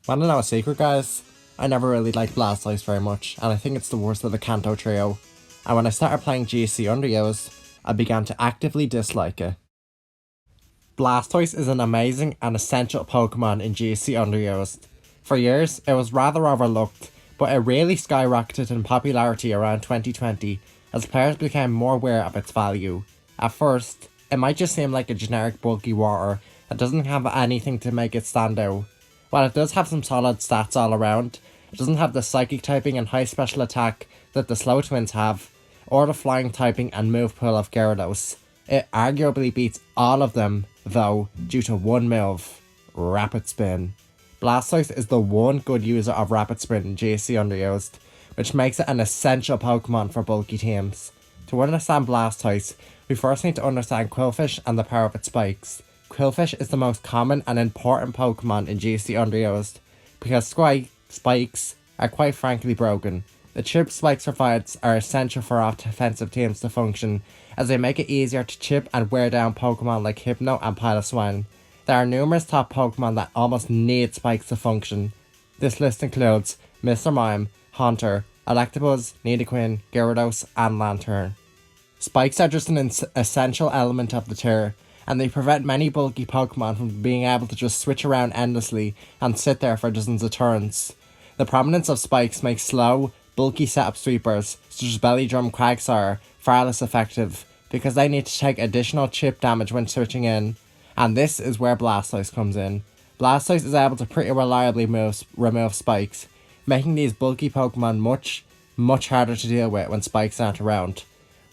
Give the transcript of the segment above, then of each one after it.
Wanna know a secret, guys? I never really liked Blastoise very much, and I think it's the worst of the Kanto trio. And when I started playing GC Underused, I began to actively dislike it. Blastoise is an amazing and essential Pokemon in GC Underused. For years, it was rather overlooked, but it really skyrocketed in popularity around 2020 as players became more aware of its value. At first, it might just seem like a generic bulky water that doesn't have anything to make it stand out. While it does have some solid stats all around, it doesn't have the psychic typing and high special attack that the slow twins have, or the flying typing and move pool of Gyarados. It arguably beats all of them, though, due to one move, Rapid Spin. Blastoise is the one good user of Rapid Spin in GC Underused, which makes it an essential Pokemon for bulky teams. To understand Blastoise, we first need to understand Qwilfish and the power of its spikes. Qwilfish is the most common and important Pokemon in GC Underused, because spikes are quite frankly broken. The chip spikes provides are essential for offensive teams to function, as they make it easier to chip and wear down Pokemon like Hypno and Piloswine. There are numerous top Pokemon that almost need spikes to function. This list includes Mr. Mime, Haunter, Electabuzz, Nidoqueen, Gyarados, and Lantern. Spikes are just an essential element of the tier, and they prevent many bulky Pokemon from being able to just switch around endlessly and sit there for dozens of turns. The prominence of spikes makes slow, bulky setup sweepers, such as Belly Drum Quagsire, far less effective, because they need to take additional chip damage when switching in, and this is where Blastoise comes in. Blastoise is able to pretty reliably remove spikes, making these bulky Pokemon much harder to deal with when spikes aren't around.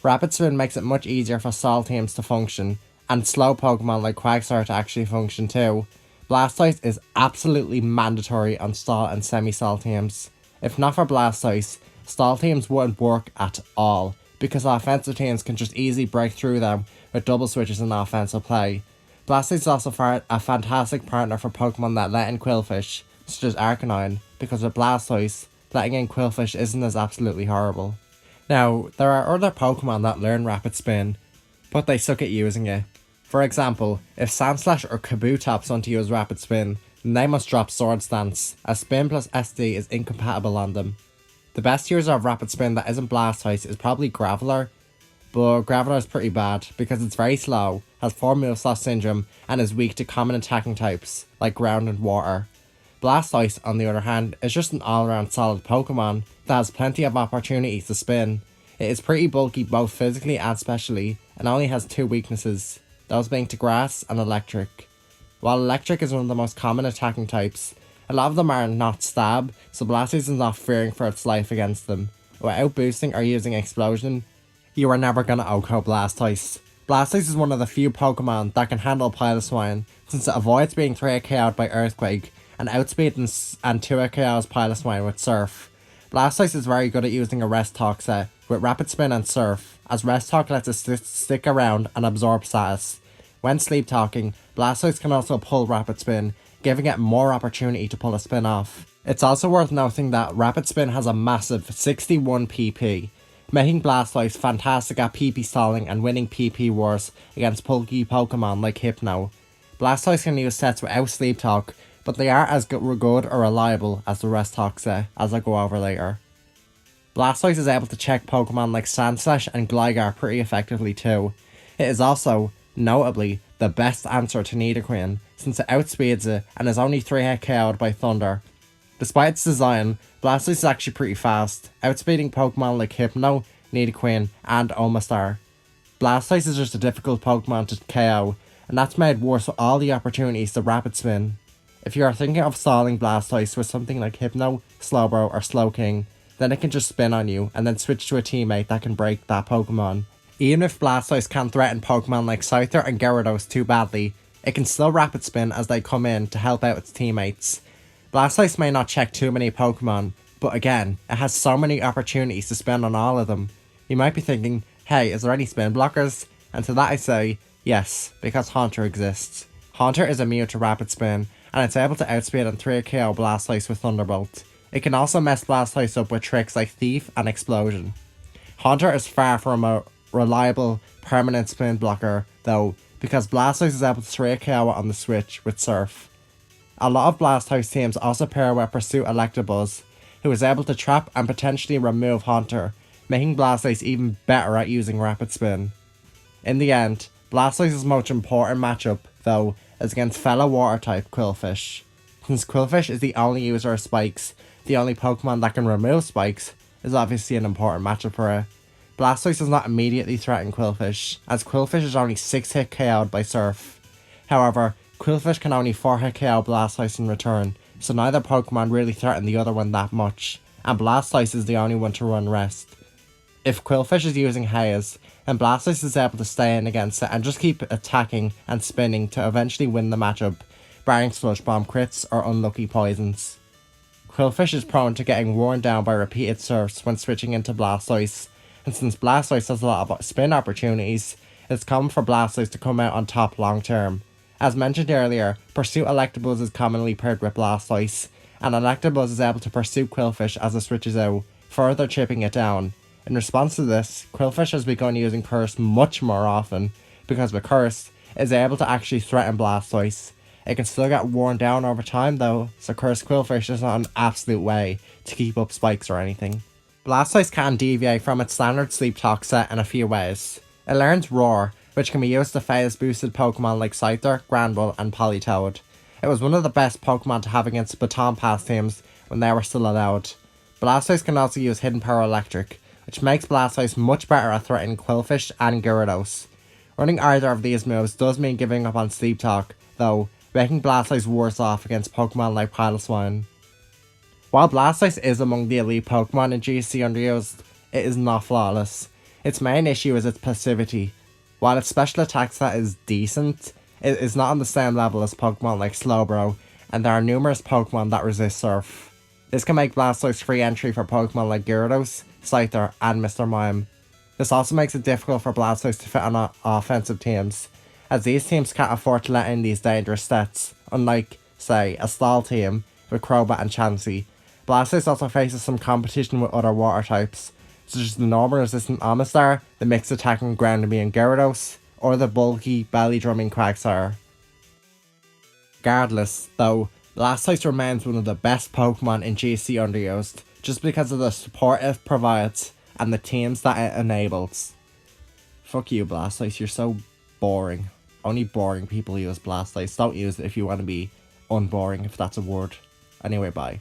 Rapid Spin makes it much easier for stall teams to function, and slow Pokemon like Quagsire to actually function too. Blastoise is absolutely mandatory on stall and semi-stall teams. If not for Blastoise, stall teams wouldn't work at all, because offensive teams can just easily break through them with double switches in offensive play. Blastoise is also a fantastic partner for Pokemon that let in Qwilfish, such as Arcanine, because with Blastoise, letting in Qwilfish isn't as absolutely horrible. Now, there are other Pokemon that learn Rapid Spin, but they suck at using it. For example, if Sandslash or Kabutops want to use Rapid Spin, then they must drop Sword Stance, as Spin plus SD is incompatible on them. The best user of Rapid Spin that isn't Blastoise is probably Graveler, but Graveler is pretty bad because it's very slow, has 4 moveset syndrome, and is weak to common attacking types, like ground and water. Blastoise, on the other hand, is just an all-around solid Pokemon that has plenty of opportunities to spin. It is pretty bulky both physically and specially, and only has 2 weaknesses, those being to Grass and Electric. While Electric is one of the most common attacking types, a lot of them are not stab, so Blastoise is not fearing for its life against them. Without boosting or using Explosion, you are never gonna OHKO Blastoise. Blastoise is one of the few Pokemon that can handle Piloswine, since it avoids being 3 KO'd by Earthquake, and outspeed and 2 KOs Piloswine with Surf. Blastoise is very good at using a Rest Talk set, with Rapid Spin and Surf, as Rest Talk lets it stick around and absorb status. When Sleep Talking, Blastoise can also pull Rapid Spin, giving it more opportunity to pull a spin off. It's also worth noting that Rapid Spin has a massive 61 PP, making Blastoise fantastic at PP stalling and winning PP wars against bulky Pokemon like Hypno. Blastoise can use sets without Sleep Talk, but they are as good or reliable as the Rest Talk set, as I'll go over later. Blastoise is able to check Pokemon like Sandslash and Gligar pretty effectively too. It is also, notably, the best answer to Nidoqueen, since it outspeeds it and is only 3-hit KO'd by Thunder. Despite its design, Blastoise is actually pretty fast, outspeeding Pokemon like Hypno, Nidoqueen, and Omastar. Blastoise is just a difficult Pokemon to KO, and that's made worse with all the opportunities to Rapid Spin. If you are thinking of stalling Blastoise with something like Hypno, Slowbro, or Slowking, then it can just spin on you and then switch to a teammate that can break that Pokemon. Even if Blastoise can't threaten Pokemon like Scyther and Gyarados too badly, it can still Rapid Spin as they come in to help out its teammates. Blastoise may not check too many Pokemon, but again, it has so many opportunities to spin on all of them. You might be thinking, hey, is there any spin blockers? And to that I say, yes, because Haunter exists. Haunter is immune to Rapid Spin, and it's able to outspeed and 3 KO Blastoise with Thunderbolt. It can also mess Blastoise up with tricks like Thief and Explosion. Haunter is far from a reliable, permanent spin blocker, though, because Blastoise is able to 3 KO on the switch with Surf. A lot of Blastoise teams also pair with Pursuit Electabuzz, who is able to trap and potentially remove Haunter, making Blastoise even better at using Rapid Spin. In the end, Blastoise's most important matchup, though, is against fellow Water-type Qwilfish. Since Qwilfish is the only user of Spikes, the only Pokemon that can remove Spikes is obviously an important matchup for it. Blastoise does not immediately threaten Qwilfish, as Qwilfish is only 6-hit KO'd by Surf. However, Qwilfish can only 4-hit KO Blastoise in return, so neither Pokemon really threaten the other one that much, and Blastoise is the only one to run Rest. If Qwilfish is using Haze, then Blastoise is able to stay in against it and just keep attacking and spinning to eventually win the matchup, barring Sludge Bomb crits or unlucky poisons. Qwilfish is prone to getting worn down by repeated surfs when switching into Blastoise, and since Blastoise has a lot of spin opportunities, it's common for Blastoise to come out on top long term. As mentioned earlier, Pursuit Electabuzz is commonly paired with Blastoise, and Electabuzz is able to pursue Qwilfish as it switches out, further chipping it down. In response to this, Qwilfish has begun using Curse much more often, because with Curse, it is able to actually threaten Blastoise. It can still get worn down over time though, so Curse Qwilfish is not an absolute way to keep up spikes or anything. Blastoise can deviate from its standard Sleep Talk set in a few ways. It learns Roar, which can be used to phase boosted Pokemon like Scyther, Granbull, and Politoed. It was one of the best Pokemon to have against Baton Pass teams when they were still allowed. Blastoise can also use Hidden Power Electric, which makes Blastoise much better at threatening Qwilfish and Gyarados. Running either of these moves does mean giving up on Sleep Talk, though, making Blastoise worse off against Pokemon like Piloswine. While Blastoise is among the elite Pokemon in GC Underused, it is not flawless. Its main issue is its passivity. While its special attack stat is decent, it is not on the same level as Pokemon like Slowbro, and there are numerous Pokemon that resist Surf. This can make Blastoise free entry for Pokemon like Gyarados, Scyther, and Mr. Mime. This also makes it difficult for Blastoise to fit on offensive teams, as these teams can't afford to let in these dangerous stats, unlike, say, a Stall team with Crobat and Chansey. Blastoise also faces some competition with other water types, such as the normal resistant Omastar, the mixed attacking Groudon and Gyarados, or the bulky belly drumming Quagsire. Regardless, though, Blastoise remains one of the best Pokemon in GC Underused, just because of the support it provides and the teams that it enables. Fuck you, Blastoise, you're so boring. Only boring people use Blastoise. Don't use it if you want to be unboring, if that's a word. Anyway, bye.